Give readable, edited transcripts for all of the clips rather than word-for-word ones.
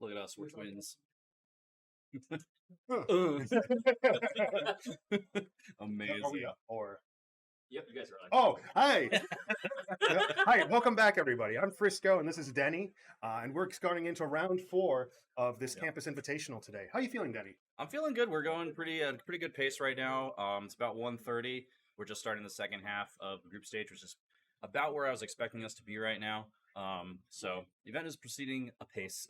Look at us, we're twins. Amazing. Or yep, you guys are on. Oh, hi. Hi, welcome back, everybody. I'm Frisco, and this is Denny, and we're going into round 4 of this campus invitational today. How are you feeling, Denny? I'm feeling good. We're going pretty good pace right now. It's about 1:30. We're just starting the second half of the group stage, which is about where I was expecting us to be right now. So the event is proceeding apace,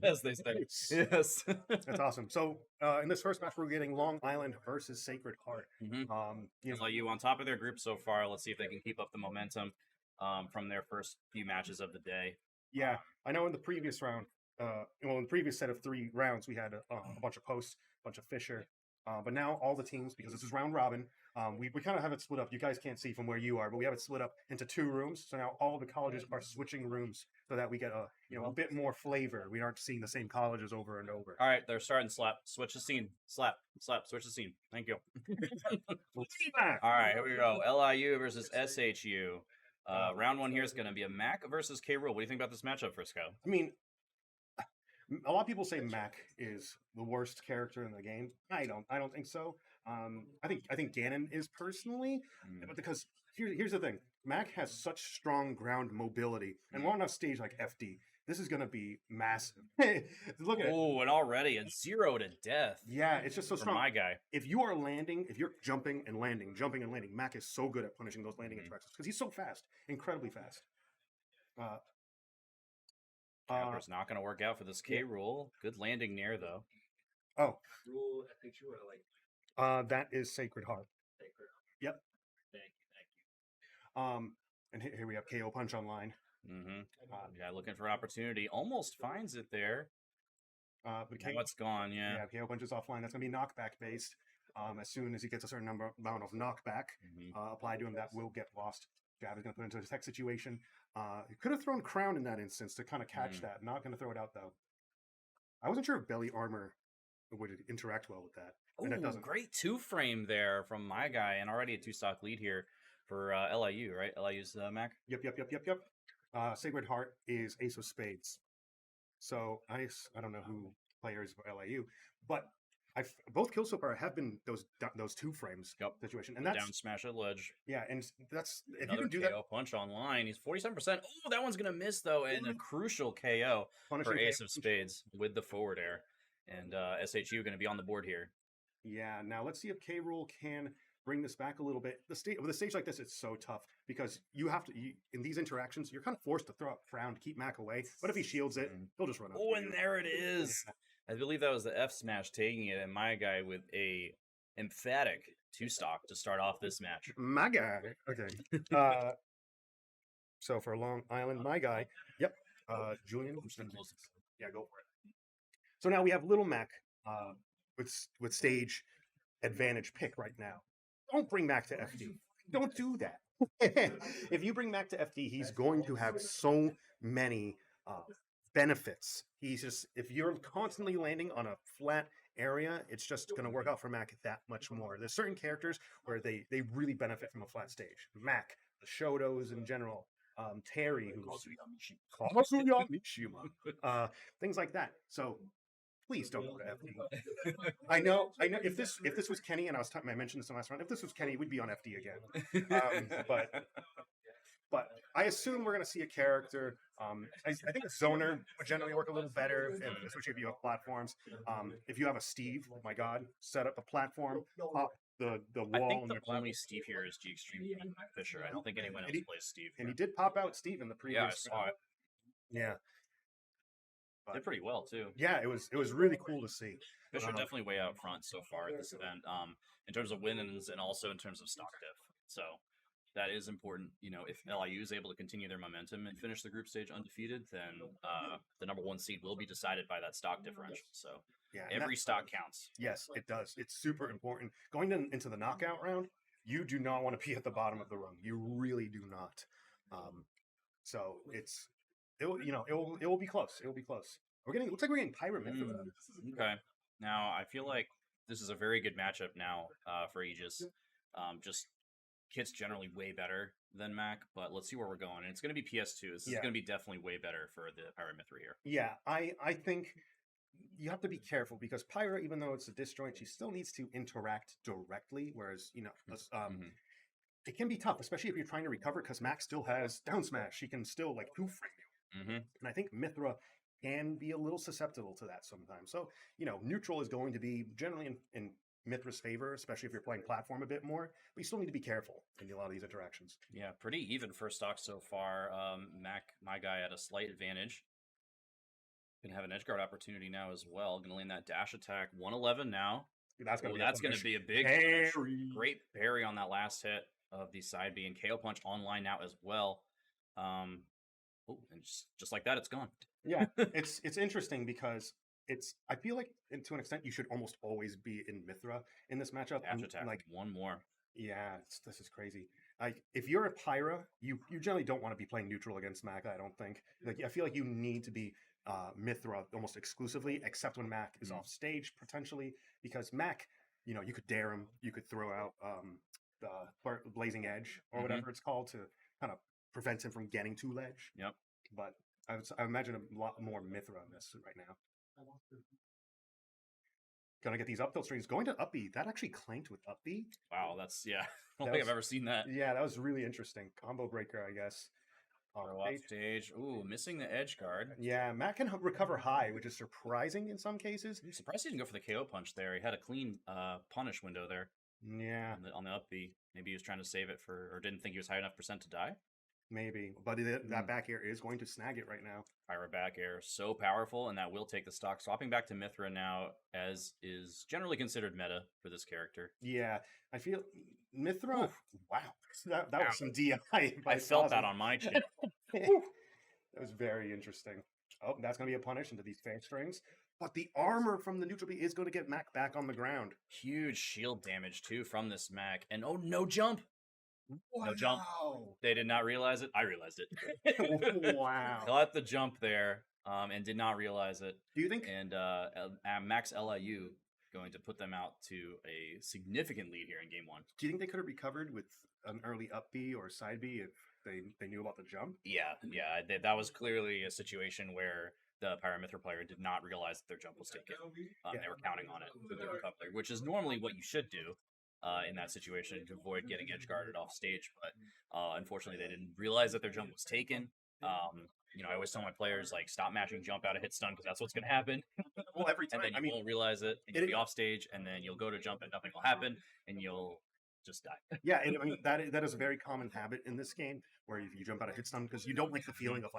as they say. Yes, that's awesome. So in this first match, we're getting Long Island versus Sacred Heart. LIU on top of their group so far. Let's see if they can keep up the momentum from their first few matches of the day. Yeah, I know in the previous round, in the previous set of 3 rounds, we had a bunch of Post, a bunch of Fisher. But now all the teams, because this is round robin, we kind of have it split up. You guys can't see from where you are, but we have it split up into 2 rooms. So now all the colleges are switching rooms so that we get a bit more flavor. We aren't seeing the same colleges over and over. All right, they're starting slap. Switch the scene. Slap. Switch the scene. Thank you. All right, here we go. LIU versus SHU. Round 1 here is going to be a Mac versus Rool. What do you think about this matchup, Frisco? I mean, a lot of people say Mac is the worst character in the game. I don't think so. I think Ganon is personally, but because here's the thing: Mac has such strong ground mobility, and we're on a stage like FD. This is gonna be massive. Look at it. Oh, and already a 0 to death. Yeah, it's just so strong. MyGuy. If you are landing, if you're jumping and landing, Mac is so good at punishing those landing interactions because he's so fast, incredibly fast. Counter's not going to work out for this Rool. Good landing near, though. Oh. Rool, I think you were like... that is Sacred Heart. Sacred Heart. Yep. Thank you. And here we have KO Punch online. Yeah, looking for an opportunity. Almost finds it there. But now it's gone, yeah. Yeah, KO Punch is offline. That's going to be knockback based. As soon as he gets a certain amount of knockback applied to him, that will get lost. Jab is going to put into a tech situation. He could have thrown Crown in that instance to kind of catch that. Not going to throw it out, though. I wasn't sure if Belly Armor would interact well with that. Oh, it doesn't. Great 2-frame there from MyGuy, and already a 2-stock lead here for LIU, right? LIU's Mac? Yep. Sacred Heart is AceoSpades. So I don't know who players for LIU, but both kills so far have been those 2-frames situation, and that's down smash at ledge. Yeah, and that's if another you can do KO punch online. He's 47%. Oh, that one's gonna miss though, and a crucial KO for AceOfSpades with the forward air, and SHU going to be on the board here. Yeah, now let's see if Rool can bring this back a little bit. With a stage like this, it's so tough because you have to in these interactions, you're kind of forced to throw up Frown to keep Mac away. But if he shields it, he'll just run up. Oh, and there it is. Yeah. I believe that was the F smash taking it, and MyGuy with a emphatic 2-stock to start off this match. MyGuy. Okay. So for Long Island, MyGuy. Yep. Julian. Yeah, go for it. So now we have Little Mac with stage advantage pick right now. Don't bring Mac to FD. Don't do that. If you bring Mac to FD, he's going to have so many benefits. If you're constantly landing on a flat area, it's just going to work out for Mac that much more. There's certain characters where they really benefit from a flat stage. Mac, the Shotos in general, Terry, things like that. So please don't go to FD. I know. If this was Kenny, and I mentioned this in the last round, if this was Kenny, we'd be on FD again. But I assume we're going to see a character. I think a Zoner would generally work a little better, especially if you have platforms. If you have a Steve, oh my God, set up a platform, pop the wall. I think the only Steve here is G Extreme Fisher. I don't think anyone else plays Steve. And he did pop out Steve in the previous. Yeah, I saw it. Yeah. But did pretty well too. Yeah, it was really cool to see. Fisher definitely way out front so far at this event, in terms of wins and also in terms of stock diff. So that is important. If LIU is able to continue their momentum and finish the group stage undefeated, then the number 1 seed will be decided by that stock differential. So yeah, every stock counts. Yes, it does. It's super important. Going into the knockout round, you do not want to be at the bottom of the rung. You really do not. So it will be close. It will be close. Looks like we're getting Pyra Mythra. Okay. Now I feel like this is a very good matchup now for Aegis. Just kit's generally way better than Mac, but let's see where we're going. And it's going to be PS2. This is Yeah. going to be definitely way better for the Pyra Mythra here. Yeah, I think you have to be careful because Pyra, even though it's a disjoint, she still needs to interact directly. Whereas, it can be tough, especially if you're trying to recover, because Max still has down smash. She can still like two frame you. Mm-hmm. And I think Mythra can be a little susceptible to that sometimes. So, neutral is going to be generally in Mythra's favor, especially if you're playing platform a bit more. But you still need to be careful in a lot of these interactions. Yeah, pretty even first stock so far. MyGuy at a slight advantage. Gonna have an edge guard opportunity now as well. Gonna land that dash attack. 111 now. That's going to be a big parry. Great parry on that last hit of the side B, and KO punch online now as well. And just like that, it's gone. Yeah, it's interesting because I feel like to an extent you should almost always be in Mythra in this matchup. Dash attack, like one more. Yeah, this is crazy. Like if you're a Pyra, you generally don't want to be playing neutral against Mac. I don't think. Like I feel like you need to be Mythra almost exclusively, except when Mac is off stage potentially, because Mac, you could dare him, you could throw out the blazing edge or whatever it's called to kind of prevent him from getting to ledge. Yep. But I imagine a lot more Mythra on this right now. Gonna get these up tilt strings. Going to up B. That actually clanked with up B. Wow, that's I don't think I've ever seen that. Yeah, that was really interesting. Combo breaker, I guess. Off stage. Ooh, missing the edge guard. Yeah, Matt can recover high, which is surprising in some cases. I'm surprised he didn't go for the KO punch there. He had a clean punish window there. Yeah. On the up B. Maybe he was trying to save it or didn't think he was high enough percent to die. Maybe, but that back air is going to snag it right now. Pyra back air, so powerful, and that will take the stock. Swapping back to Mythra now, as is generally considered meta for this character. Yeah, I feel Mythra. Wow, that was some DI. I felt that on my chin. That was very interesting. Oh, that's going to be a punish into these fan strings. But the armor from the neutral B is going to get Mac back on the ground. Huge shield damage, too, from this Mac. And oh, no jump. Wow. No jump. They did not realize it. I realized it. Wow. Caught the jump there and did not realize it. Do you think? And Max LIU going to put them out to a significant lead here in game one. Do you think they could have recovered with an early up B or side B if they knew about the jump? Yeah. That was clearly a situation where the Pyra Mythra player did not realize that their jump was taken. They were counting on it for the recovery, which is normally what you should do. In that situation to avoid getting edge guarded off stage, but unfortunately they didn't realize that their jump was taken. I always tell my players stop mashing jump out of hit stun because that's what's going to happen. Well, every time, and then you won't realize it, and you'll be off stage, and then you'll go to jump and nothing will happen, and you'll just die. Yeah, and that is a very common habit in this game where you jump out of hit stun because you don't like the feeling of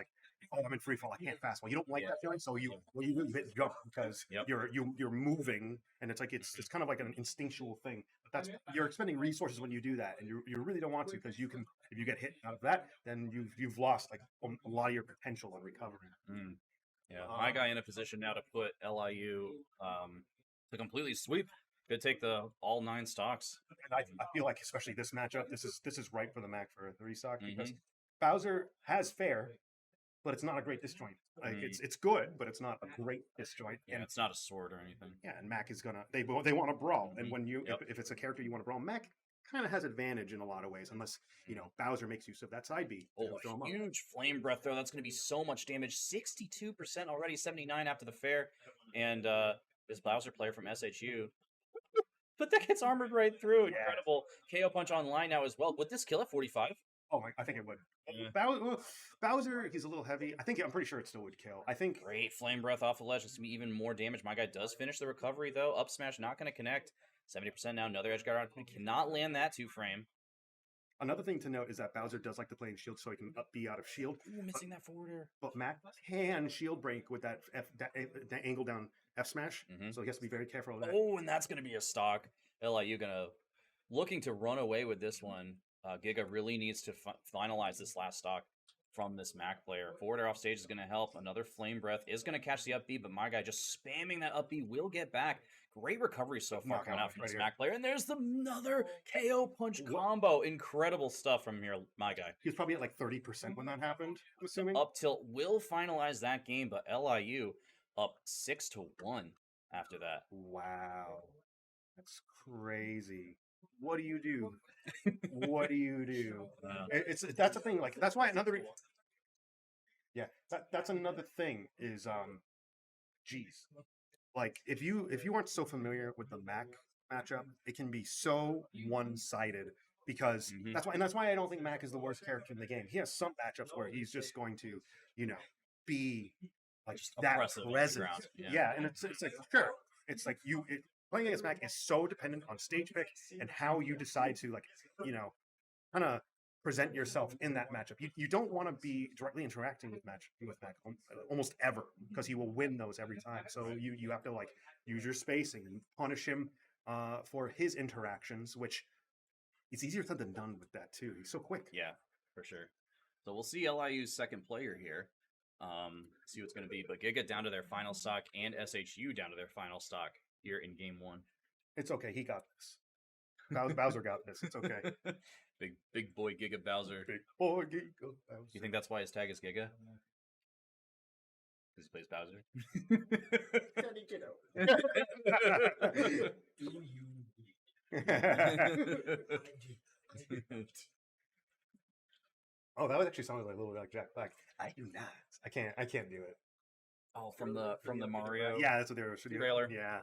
I'm in free fall, I can't fast fall. You don't like that feeling, so you really hit jump because you're moving, and it's it's kind of like an instinctual thing. But you're expending resources when you do that, and you really don't want to because if you get hit out of that, then you've lost a lot of your potential on recovering. Yeah, MyGuy in a position now to put LIU to completely sweep. Could take the all 9 stocks. And I feel like especially this matchup, this is right for the Mac for a 3 stock because Bowser has fair, but it's not a great disjoint. It's good, but it's not a great disjoint. Yeah, it's not a sword or anything. Yeah, and Mac is they want to brawl, and when if it's a character you want to brawl, Mac kind of has advantage in a lot of ways, unless Bowser makes use of that side B. Huge flame breath throw. That's going to be so much damage. 62% already, 79 after the fair, and this Bowser player from SHU. But that gets armored right through. Incredible KO punch online now as well. Would this kill at 45? Oh my! I think it would. Bowser, he's a little heavy. I'm pretty sure it still would kill. I think. Great flame breath off the ledge. It's gonna be even more damage. MyGuy does finish the recovery though. Up smash not going to connect. 70% now. Another edge guard on. Cannot land that 2-frame. Another thing to note is that Bowser does like to play in shield, so he can up B out of shield. Ooh, missing that forward air. But Mac can shield break with that angle down F smash, so he has to be very careful of that. Oh, and that's going to be a stock. LIU looking to run away with this one. Giga really needs to finalize this last stock from this Mac player. Forward air off stage is going to help. Another flame breath is going to catch the up B, but MyGuy just spamming that up B will get back. Great recovery so far coming out from this Mac player. And there's another KO punch combo. Incredible stuff from here, MyGuy. He was probably at 30% when that happened, I'm assuming. Up tilt will finalize that game, but LIU up 6-1 after that. Wow. That's crazy. what do you do? What do you do? Uh, That's the thing. Like that's why another. Yeah, that's another thing is geez, like if you aren't so familiar with the Mac matchup, it can be so one-sided because Mhm. that's why I don't think Mac is the worst character in the game. He has some matchups where he's just going to, you know, be like Just that oppressive on the present. ground, yeah. Yeah, and it's like sure, it's like playing against Mac is so dependent on stage pick and how you decide to like, you know, kind of present yourself in that matchup. You don't want to be directly interacting with Mac almost ever because he will win those every time. So you have to like use your spacing and punish him for his interactions, which it's easier said than done with that too. He's so quick. Yeah, for sure. So we'll see LIU's second player here. See what's going to be. But Giga down to their final stock and SHU down to their final stock here in game 1. It's okay. He got this. Bowser got this. It's okay. big boy Giga Bowser. Big boy Giga Bowser. You think that's why his tag is Giga? Because he plays Bowser. Oh, that was actually sounded like a little like Jack Black. I do not. I can't do it. Oh, from the Mario. Yeah, that's what they were shooting. Trailer. Yeah.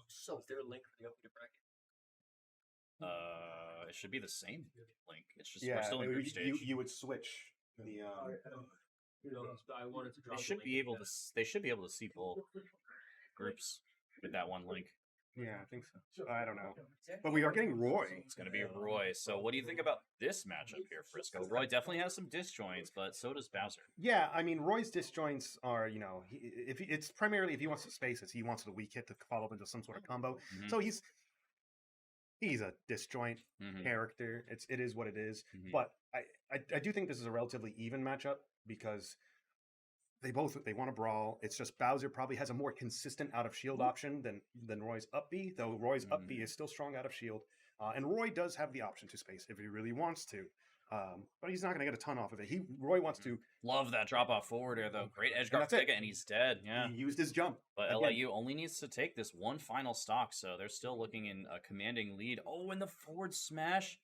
So is there a link for the updated bracket? It should be the same link. It's just Yeah, we're still in group stage. you would switch the You know, I wanted to drop. They the should link be in able chat. to. They should be able to see both groups with that one link. yeah, I think so. I don't know. But we are getting Roy. It's going to be Roy. So, what do you think about this matchup here, Frisco? Roy definitely has some disjoints, but so does Bowser. Yeah, I mean Roy's disjoints are, it's primarily if he wants to space it, he wants the weak hit to follow up into some sort of combo. Mhm. So he's a disjoint Mhm. character. It is what it is. Mhm. But I do think this is a relatively even matchup because they want to brawl. It's just Bowser probably has a more consistent out of shield option than Roy's up B, though Roy's up B is still strong out of shield. And Roy does have the option to space if he really wants to. But he's not going to get a ton off of it. Roy wants to. Love that drop off forward air, though. Great edge guard that's it. Giga, and he's dead. Yeah. He used his jump. But Again. LIU only needs to take this one final stock, so they're still looking in a commanding lead. Oh, and the forward smash.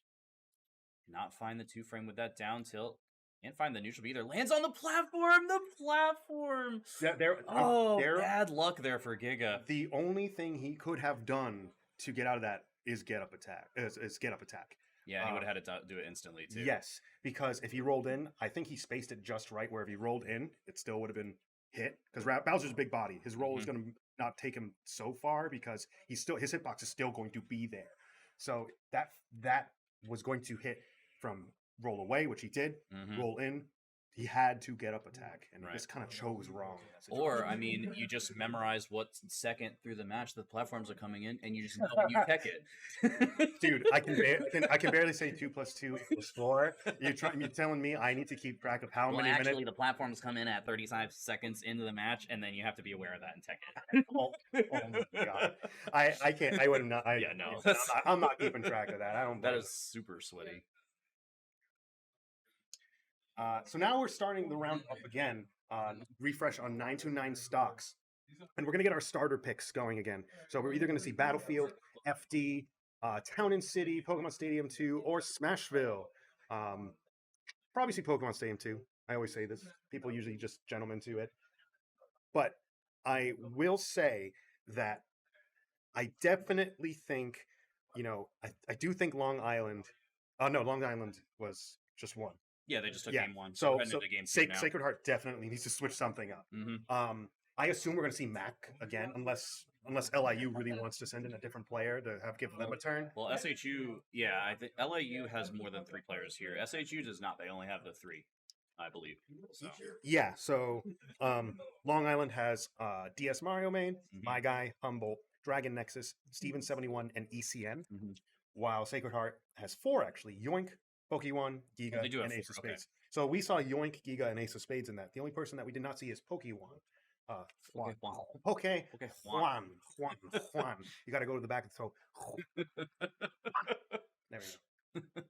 Not find the 2-frame with that down tilt. Can't find the neutral B either. Lands on the platform! The platform! Bad luck there for Giga. The only thing he could have done to get out of that is get up attack. Is get up attack. Yeah, he would have had to do it instantly, too. Yes, because if he rolled in, I think he spaced it just right, where if he rolled in, it still would have been hit. Because Bowser's a big body. His roll is going to not take him so far because his hitbox is still going to be there. So that was going to hit from roll away, which he did. Roll in, he had to get up attack, and he just kind of chose wrong. Or, I mean, you just memorize what second through the match the platforms are coming in, and you just know when you tech it. Dude, I can barely say 2 + 2 = 4. You're telling me I need to keep track of how many actually, minutes. the platforms come in at 35 seconds into the match, and then you have to be aware of that and tech it. Oh my god, I can't. I would not. Yeah, no. I'm not keeping track of that. I don't. That is super sweaty. So now we're starting the round up again. Refresh on 929 stocks, and we're gonna get our starter picks going again. So we're either gonna see Battlefield, FD, Town and City, Pokemon Stadium 2, or Smashville. Probably see Pokemon Stadium 2. I always say this. People usually just gentlemen to it, but I will say that I definitely think, I do think Long Island. No, Long Island was just one. Yeah, they just took game 1. So we're heading into game 2 now. Sacred Heart definitely needs to switch something up. I assume we're going to see Mac again, unless LIU really wants to send in a different player to give them a turn. Well, SHU, yeah, I think LIU has more than 3 players here. SHU does not. They only have the 3, I believe. So. Yeah, so Long Island has DS Mario main, MyGuy, Humboldt, Dragon Nexus, Steven71, and ECN, while Sacred Heart has 4 actually: Yoink, pokejuan, Giga, and AceoSpades. Okay. So we saw Yoink, Giga, and AceoSpades in that. The only person that we did not see is pokejuan. Juan. Juan. You got to go to the back of the throat. There we go.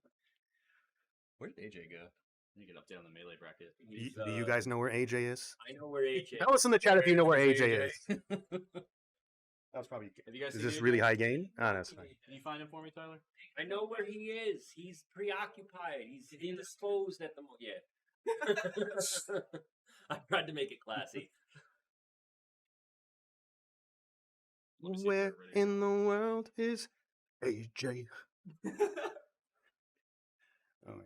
Where did AJ go? Let me get update on the melee bracket. Do you guys know where AJ is? I know where AJ. Tell us in the chat if you know where AJ is. That was probably. Have you guys Is seen this the really video? high gain? Ah, that's fine. Can you find him for me, Tyler? I know where he is. He's preoccupied. He's indisposed at the moment. Yeah. I tried to make it classy. Let me see if Where they're ready. in the world is AJ? Oh my.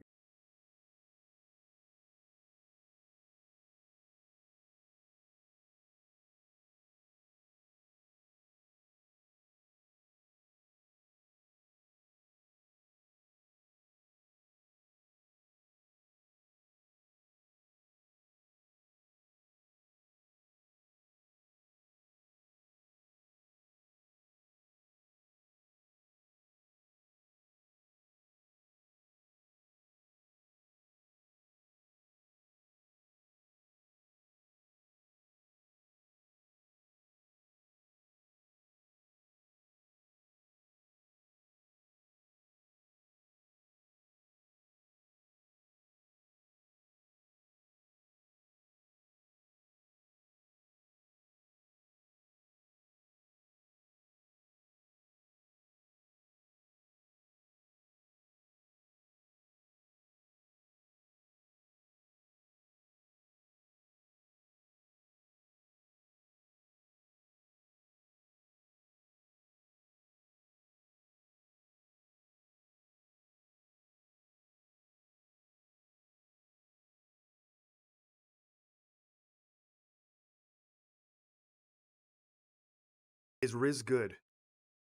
Is Riz good?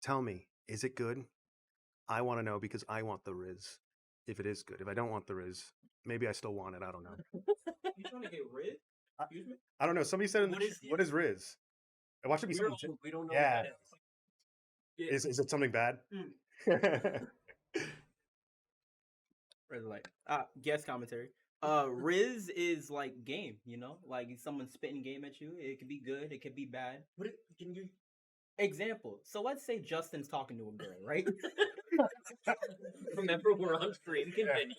Tell me, is it good? I want to know because I want the Riz. If it is good. If I don't want the Riz, maybe I still want it. I don't know. You trying to get rid? Excuse me? I don't know. Somebody said, what is Riz? I watched it be something. We don't know Yeah. what that is. Is it something bad? Riz like guest commentary. Riz is like game, you know, like someone spitting game at you. It could be good, it could be bad. Can you? Example. So let's say Justin's talking to a girl, right? Remember, we're on stream. Continue.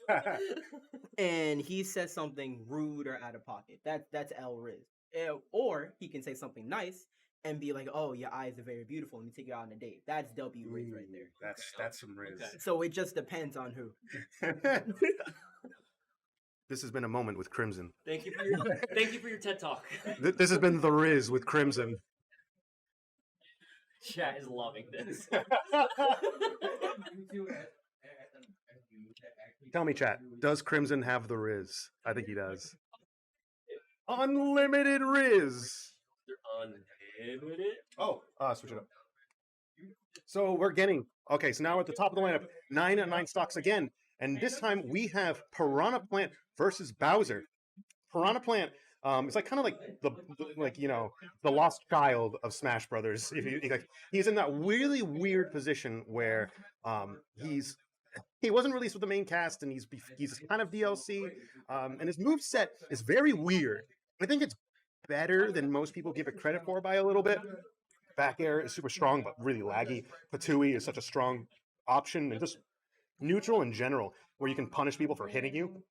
And he says something rude or out of pocket. That's L Riz. Or he can say something nice and be like, "Oh, your eyes are very beautiful. Let me take you out on a date." That's W Riz right there. That's some Riz. Okay. So it just depends on who. This has been a moment with Crimson. Thank you for your TED talk. This has been the Riz with Crimson. Chat is loving this. Tell me, chat, does Crimson have the Riz? I think he does. Unlimited Riz. They're unlimited. Oh, switch it up. So we're getting okay. So now we're at the top of the lineup, 9 and 9 stocks again, and this time we have Piranha Plant versus Bowser. Piranha Plant, it's like kind of like the lost child of Smash Brothers. If you like, he's in that really weird position where he wasn't released with the main cast, and he's kind of DLC, and his move set is very weird. I think it's better than most people give it credit for by a little bit. Back air is super strong, but really laggy. Patui is such a strong option, and just neutral in general, where you can punish people for hitting you.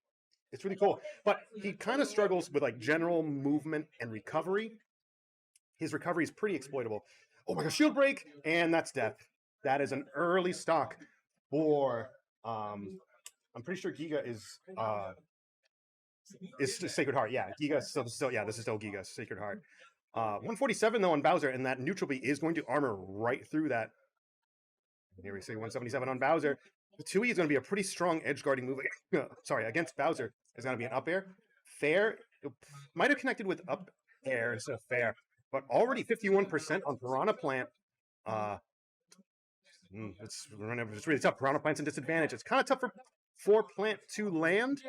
It's really cool. But he kind of struggles with like general movement and recovery. His recovery is pretty exploitable. Oh my gosh, shield break, and that's death. That is an early stock for I'm pretty sure Giga is Sacred Heart. Yeah, Giga still this is still Giga Sacred Heart. 147 though on Bowser, and that neutral beat is going to armor right through that. Here we see 177 on Bowser. The 2E is going to be a pretty strong edge guarding move. Sorry, against Bowser is going to be an up air. Fair might have connected with up air instead of fair, but already 51% on Piranha Plant. It's really tough. Piranha Plant's in disadvantage. It's kind of tough for Plant to land,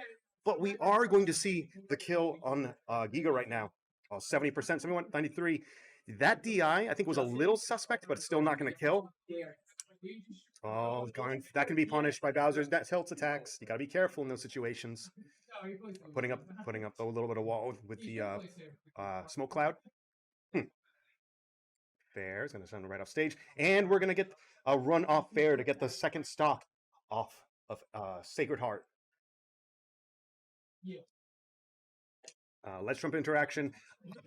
but we are going to see the kill on Giga right now. 70%, 71, 93. That DI, I think, was a little suspect, but it's still not going to kill. Oh, that can be punished by Bowser's tilt attacks. You got to be careful in those situations. Putting up a little bit of wall with the smoke cloud. Fair is going to send right off stage, and we're going to get a run off Fair to get the second stock off of Sacred Heart. Let's jump interaction.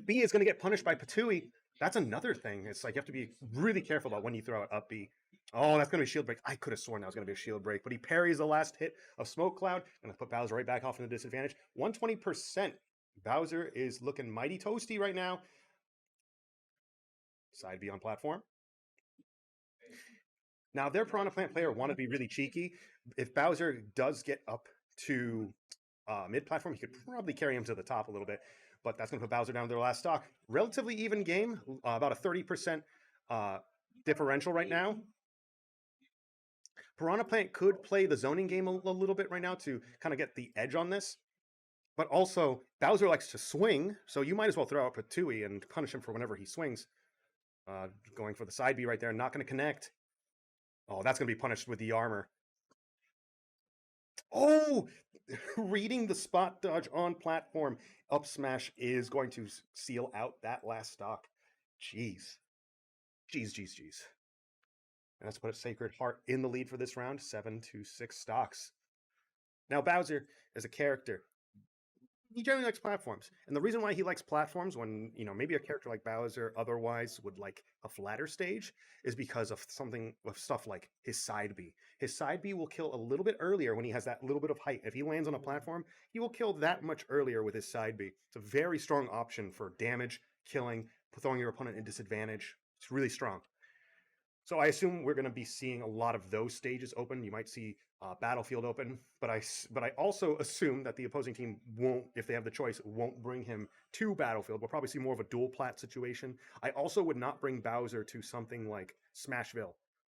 B is going to get punished by Patui. That's another thing. It's like you have to be really careful about when you throw it up B. Oh, that's going to be shield break. I could have sworn that was going to be a shield break, but he parries the last hit of Smoke Cloud. Going to put Bowser right back off in the disadvantage. 120%. Bowser is looking mighty toasty right now. Side B on platform. Now, if their Piranha Plant player want to be really cheeky, if Bowser does get up to mid-platform, he could probably carry him to the top a little bit, but that's going to put Bowser down to their last stock. Relatively even game, about a 30% differential right now. Piranha Plant could play the zoning game a little bit right now to kind of get the edge on this, but also Bowser likes to swing, so you might as well throw up a Tui and punish him for whenever he swings. Going for the side B right there, not going to connect. Oh, that's going to be punished with the armor. Oh, reading the spot dodge on platform. Up smash is going to seal out that last stock. Jeez. Jeez. And let's put Sacred Heart in the lead for this round. 7 to 6 stocks. Now, Bowser is a character. He generally likes platforms. And the reason why he likes platforms when, maybe a character like Bowser otherwise would like a flatter stage is because of stuff like his side B. His side B will kill a little bit earlier when he has that little bit of height. If he lands on a platform, he will kill that much earlier with his side B. It's a very strong option for damage, killing, throwing your opponent in disadvantage. It's really strong. So I assume we're going to be seeing a lot of those stages open. You might see Battlefield open, but I also assume that the opposing team won't, if they have the choice, won't bring him to Battlefield. We'll probably see more of a dual plat situation. I also would not bring Bowser to something like Smashville,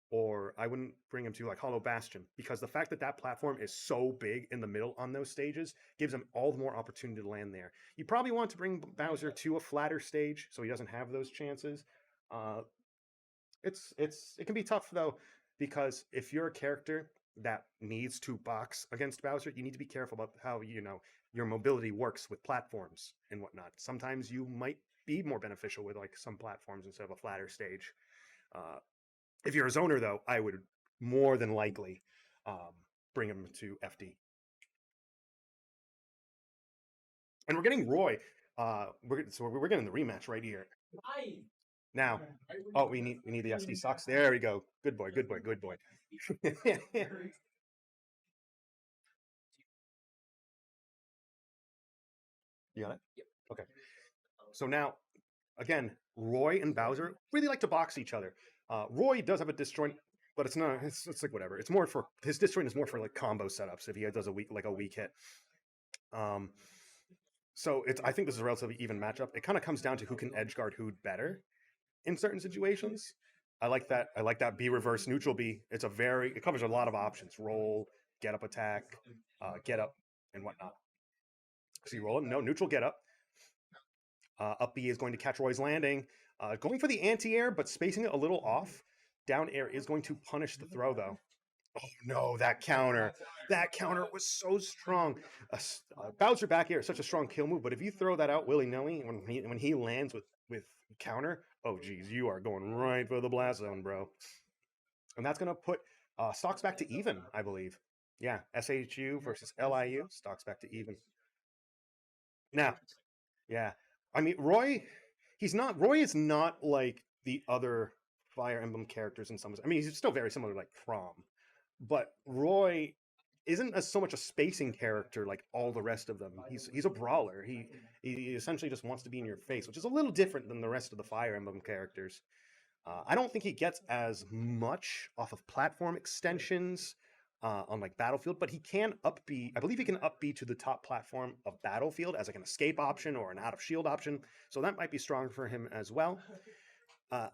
or I wouldn't bring him to like Hollow Bastion, because the fact that that platform is so big in the middle on those stages gives him all the more opportunity to land there. You probably want to bring Bowser to a flatter stage so he doesn't have those chances. It can be tough though, because if you're a character that needs to box against Bowser, you need to be careful about how your mobility works with platforms and whatnot. Sometimes you might be more beneficial with like some platforms instead of a flatter stage. If you're a zoner though, I would more than likely bring him to FD. And we're getting Roy. We're getting the rematch right here. Now, oh, we need the SD socks. There we go. Good boy. You got it? Yep. Okay. So now, again, Roy and Bowser really like to box each other. Roy does have a disjoint, but it's not. It's like whatever. It's more for his disjoint is more for like combo setups if he does a weak hit. So I think this is a relatively even matchup. It kind of comes down to who can edge guard who better in certain situations. I like that B reverse neutral B. It covers a lot of options. Roll, get up attack, get up, and whatnot. So you roll it. No, neutral get up. Up B is going to catch Roy's landing. Going for the anti-air, but spacing it a little off. Down air is going to punish the throw, though. Oh, no, that counter. That counter was so strong. Bowser back air is such a strong kill move, but if you throw that out willy-nilly, when he lands with counter, oh, geez, you are going right for the blast zone, bro. And that's going to put stocks back to even, I believe. Yeah, SHU versus LIU, stocks back to even. Now, yeah. I mean, Roy is not like the other Fire Emblem characters in some ways. I mean, he's still very similar to like Chrom, but Roy isn't so much a spacing character like all the rest of them. He's a brawler. He essentially just wants to be in your face, which is a little different than the rest of the Fire Emblem characters. I don't think he gets as much off of platform extensions on like Battlefield, but he can up B. I believe he can up B to the top platform of Battlefield as like an escape option or an out of shield option. So that might be strong for him as well. I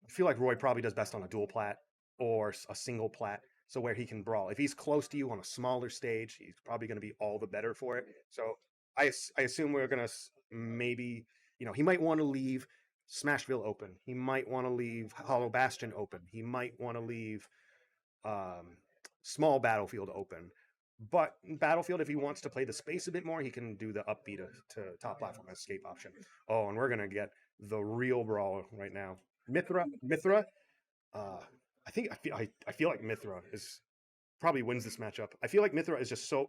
feel like Roy probably does best on a dual plat or a single plat. So where he can brawl. If he's close to you on a smaller stage, he's probably going to be all the better for it. So I assume we're going to maybe, he might want to leave Smashville open. He might want to leave Hollow Bastion open. He might want to leave small Battlefield open. But Battlefield, if he wants to play the space a bit more, he can do the up B to top platform escape option. Oh, and we're going to get the real brawl right now. Mythra. I feel like Mythra probably wins this matchup. I feel like Mythra is just so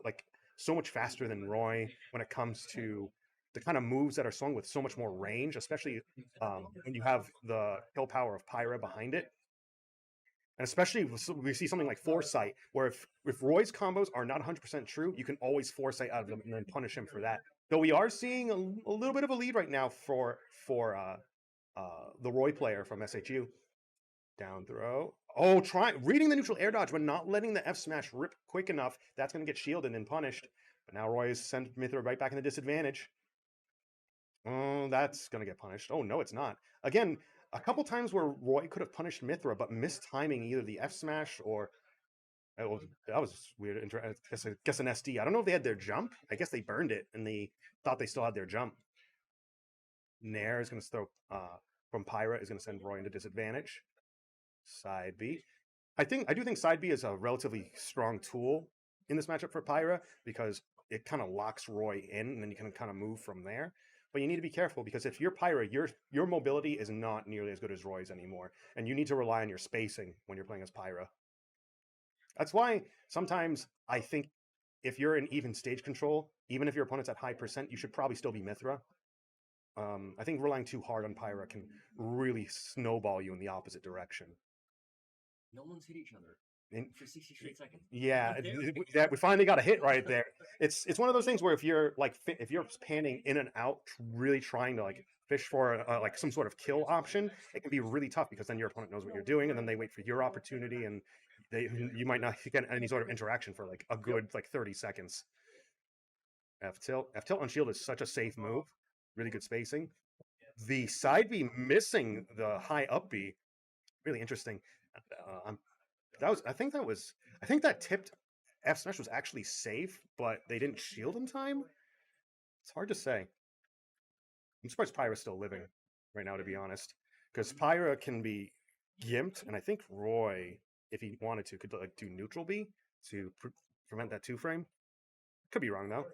much faster than Roy when it comes to the kind of moves that are swung with so much more range, especially when you have the kill power of Pyra behind it. And especially we see something like Foresight, where if Roy's combos are not 100% true, you can always Foresight out of them and then punish him for that. Though we are seeing a little bit of a lead right now for the Roy player from SHU. Down throw. Oh, reading the neutral air dodge, but not letting the F smash rip quick enough. That's going to get shielded and punished. But now Roy has sent Mythra right back in the disadvantage. Oh, that's going to get punished. Oh, no, it's not. Again, a couple times where Roy could have punished Mythra, but mistiming either the F smash or... Oh, that was weird. I guess an SD. I don't know if they had their jump. I guess they burned it, and they thought they still had their jump. Nair is going to throw... from Pyra is going to send Roy into disadvantage. Side B. I do think side B is a relatively strong tool in this matchup for Pyra because it kind of locks Roy in and then you can kind of move from there. But you need to be careful because if you're Pyra, your mobility is not nearly as good as Roy's anymore. And you need to rely on your spacing when you're playing as Pyra. That's why sometimes I think if you're in even stage control, even if your opponent's at high percent, you should probably still be Mythra. I think relying too hard on Pyra can really snowball you in the opposite direction. No one's hit each other for 60 straight seconds. Yeah, we finally got a hit right there. It's one of those things where if you're panning in and out, really trying to like fish for like some sort of kill option, it can be really tough because then your opponent knows what you're doing, and then they wait for your opportunity, and you might not get any sort of interaction for like a good 30 seconds. F tilt on shield is such a safe move. Really good spacing. The side B missing the high up B, really interesting. I think that tipped F smash was actually safe, but they didn't shield in time. It's hard to say. I'm surprised Pyra's still living right now, to be honest, because Pyra can be gimped, and I think Roy, if he wanted to, could do neutral B to prevent that 2-frame. Could be wrong though.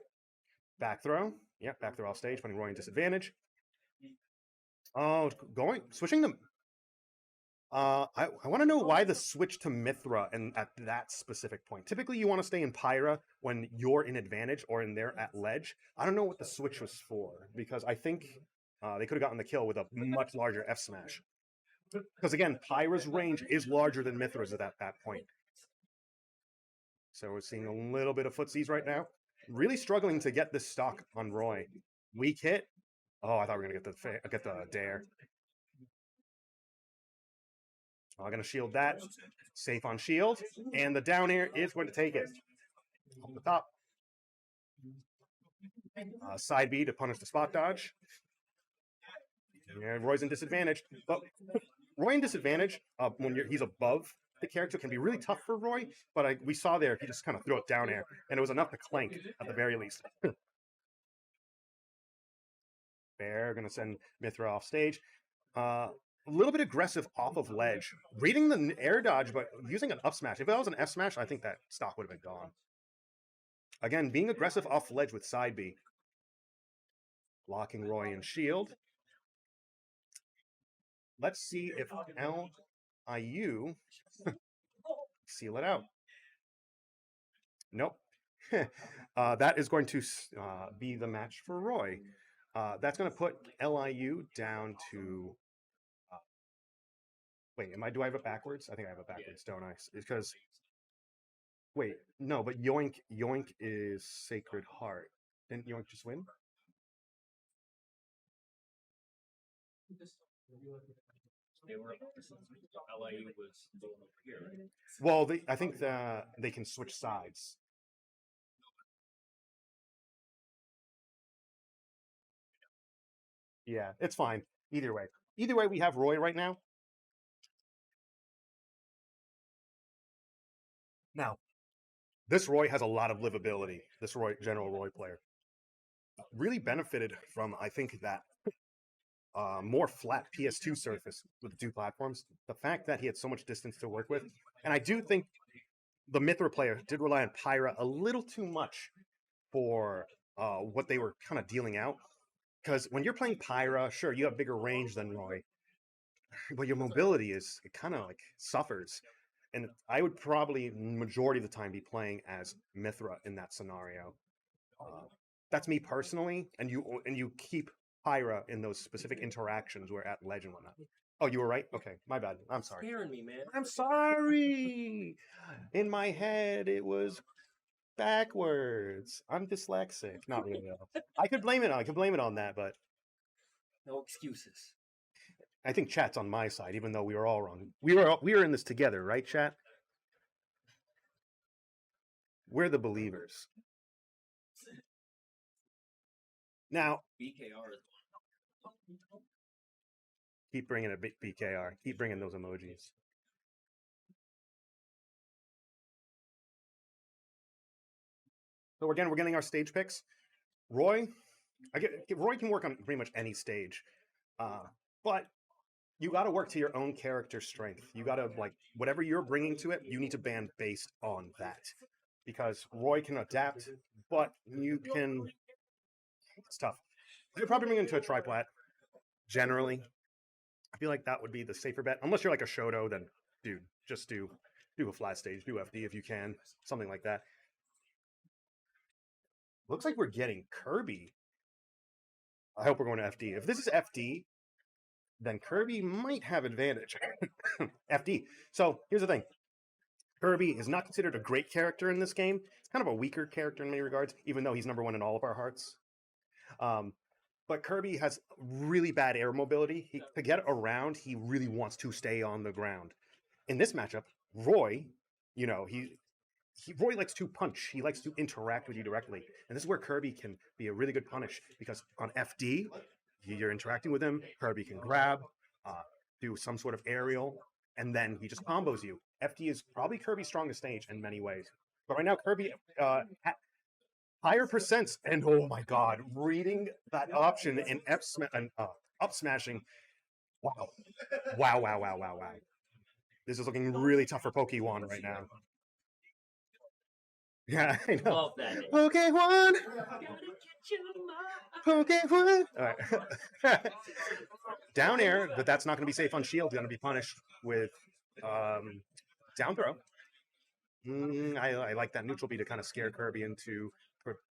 Back throw. Yeah, back throw off stage, putting Roy in disadvantage. Oh, switching them. I want to know why the switch to Mythra and at that specific point. Typically, you want to stay in Pyra when you're in advantage or in there at ledge. I don't know what the switch was for because I think they could have gotten the kill with a much larger F smash. Because again, Pyra's range is larger than Mythra's at that point. So we're seeing a little bit of footsies right now. Really struggling to get this stock on Roy. Weak hit. Oh, I thought we were gonna get the dare. I'm going to shield that. Safe on shield. And the down air is going to take it. Off the top. Side B to punish the spot dodge. And Roy's in disadvantage. But Roy in disadvantage, when he's above the character, can be really tough for Roy. But we saw there, he just kind of threw it down air. And it was enough to clank at the very least. Bear going to send Mythra off stage. A little bit aggressive off of ledge. Reading the air dodge, but using an up smash. If that was an F smash, I think that stock would have been gone. Again, being aggressive off ledge with side B. Locking Roy in shield. Let's see if LIU seal it out. Nope. That is going to be the match for Roy. That's going to put LIU down to... Wait, do I have it backwards? I think I have it backwards, don't I? Because wait, no, but Yoink is Sacred Heart. Didn't Yoink just win? They were LIU was going over here, right? Well, I think they can switch sides. Yeah, it's fine. Either way, we have Roy right now. Now, this Roy has a lot of livability. This General Roy player really benefited from, I think, that more flat PS2 surface with the two platforms. The fact that he had so much distance to work with. And I do think the Mythra player did rely on Pyra a little too much for what they were kind of dealing out. Because when you're playing Pyra, sure, you have bigger range than Roy. But your mobility it kind of suffers. And I would probably, majority of the time, be playing as Mythra in that scenario. that's me personally, and you keep Pyra in those specific interactions where at ledge and whatnot. Oh, you were right? Okay, my bad. I'm sorry. Scaring me, man. I'm sorry. In my head, it was backwards. I'm dyslexic. Not really. Though. I could blame it on that, but No excuses. I think chat's on my side, even though we were all wrong. We were in this together, right, chat? We're the believers. Now, BKR is keep bringing a BKR. Keep bringing those emojis. So again, we're getting our stage picks. Roy can work on pretty much any stage, but you got to work to your own character strength. You got to whatever you're bringing to it, you need to ban based on that, because Roy can adapt, but you can. It's tough. You're probably bring into a triplat. Generally, I feel like that would be the safer bet, unless you're like a Shoto. Then, dude, just do a flat stage, do FD if you can, something like that. Looks like we're getting Kirby. I hope we're going to FD. If this is FD, then Kirby might have advantage. FD. So here's the thing. Kirby is not considered a great character in this game. It's kind of a weaker character in many regards, even though he's #1 in all of our hearts. But Kirby has really bad air mobility. To get around, he really wants to stay on the ground. In this matchup, Roy, Roy likes to punch. He likes to interact with you directly. And this is where Kirby can be a really good punish, because on FD, you're interacting with him. Kirby can grab, do some sort of aerial, and then he just combos you. FD is probably Kirby's strongest stage in many ways. But right now, Kirby higher percents, and oh my god, reading that option in up smashing. Wow. Wow. This is looking really tough for pokejuan right now. Yeah, I know. Love that. Pokejuan! Pokejuan! All right. Down air, but that's not going to be safe on shield. Going to be punished with down throw. I like that neutral B to kind of scare Kirby into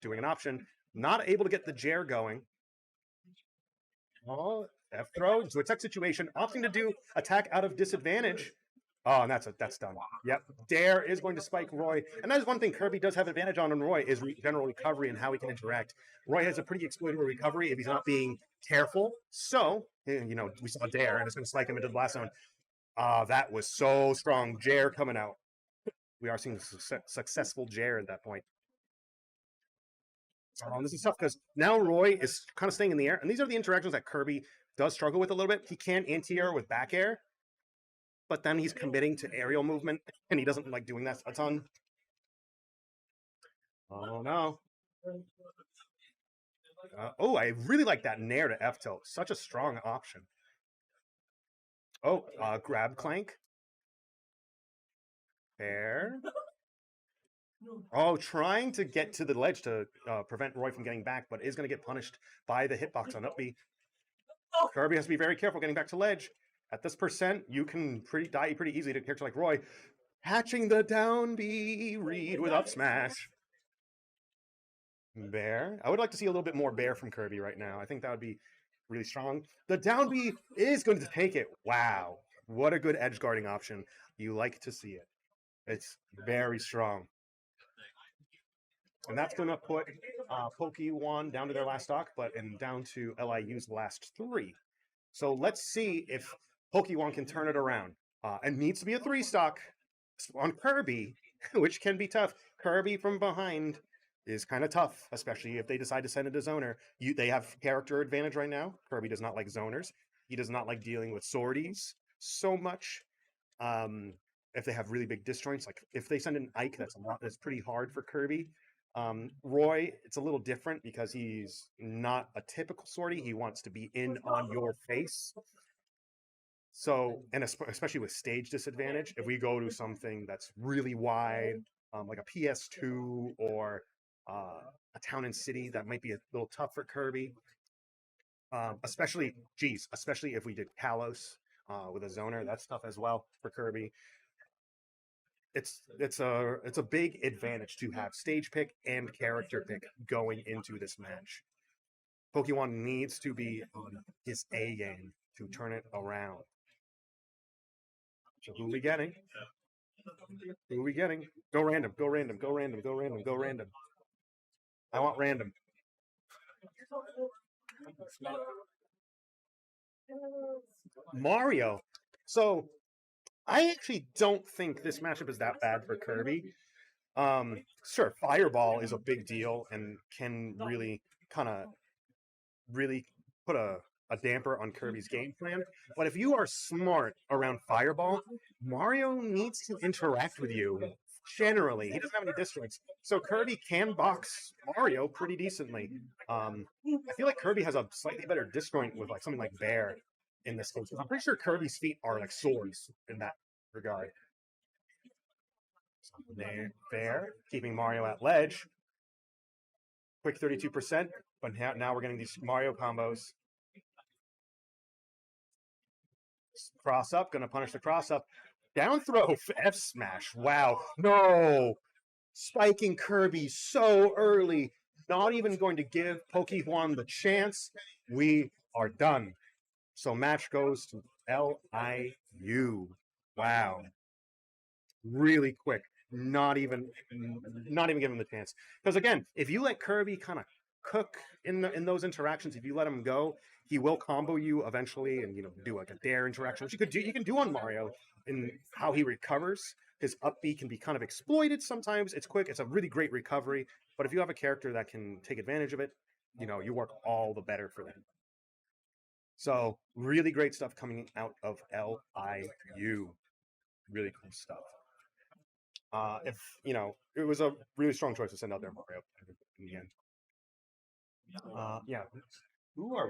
doing an option. Not able to get the Jair going. Oh, F throw. So attack situation. Opting to do attack out of disadvantage. Oh, and that's done. Yep. Dare is going to spike Roy. And that is one thing Kirby does have advantage on Roy is general recovery and how he can interact. Roy has a pretty exploitable recovery if he's not being careful. So, we saw Dare, and it's going to spike him into the blast zone. That was so strong. Jair coming out. We are seeing successful Jair at that point. This is tough because now Roy is kind of staying in the air. And these are the interactions that Kirby does struggle with a little bit. He can anti-air with back air, but then he's committing to aerial movement, and he doesn't like doing that a ton. Oh, no. I really like that Nair to F-tilt. Such a strong option. Oh, grab clank. Fair. Oh, trying to get to the ledge to prevent Roy from getting back, but is going to get punished by the hitbox on up B. Kirby has to be very careful getting back to ledge. At this percent, you can die pretty easily to a character like Roy. Hatching the down B read with up smash. Bear. I would like to see a little bit more bear from Kirby right now. I think that would be really strong. The down B is going to take it. Wow. What a good edge guarding option. You like to see it. It's very strong. And that's going to put pokejuan down to their last stock, and down to LIU's last 3. So let's see if pokejuan can turn it around. And needs to be a 3 stock on Kirby, which can be tough. Kirby from behind is kind of tough, especially if they decide to send it to zoner. They have character advantage right now. Kirby does not like zoners. He does not like dealing with swordies so much. If they have really big disjoints, like if they send an Ike, that's pretty hard for Kirby. Roy, it's a little different because he's not a typical swordy. He wants to be in on your face. So, and especially with stage disadvantage, if we go to something that's really wide, like a PS2 or a town and city, that might be a little tough for Kirby. Especially if we did Kalos with a zoner, that's tough as well for Kirby. it's a big advantage to have stage pick and character pick going into this match. Pokejuan needs to be on his A game to turn it around. So who are we getting? Who are we getting? Go random, go random, go random, go random, go random. I want random. Mario. So I actually don't think this matchup is that bad for Kirby. Sure, Fireball is a big deal and can really kind of really put a damper on Kirby's game plan. But if you are smart around Fireball, Mario needs to interact with you. Generally, he doesn't have any districts, so Kirby can box Mario pretty decently. I feel like Kirby has a slightly better disjoint with like something like Bear in this case. I'm pretty sure Kirby's feet are like swords in that regard. So Bear keeping Mario at ledge. Quick 32%, but now we're getting these Mario combos. Cross up, gonna punish the cross up. Down throw, F smash. Wow. No. Spiking Kirby so early. Not even going to give Pokejuan the chance. We are done. So match goes to LIU. Wow. Really quick. Not even give him the chance. Because again, if you let Kirby kind of cook in those interactions, if you let him go, he will combo you eventually and do like a dare interaction, which you can do on Mario in how he recovers. His up B can be kind of exploited sometimes. It's quick, it's a really great recovery, but if you have a character that can take advantage of it, you work all the better for them. So really great stuff coming out of LIU. Really cool stuff. It was a really strong choice to send out there Mario in the end. Yeah. Who are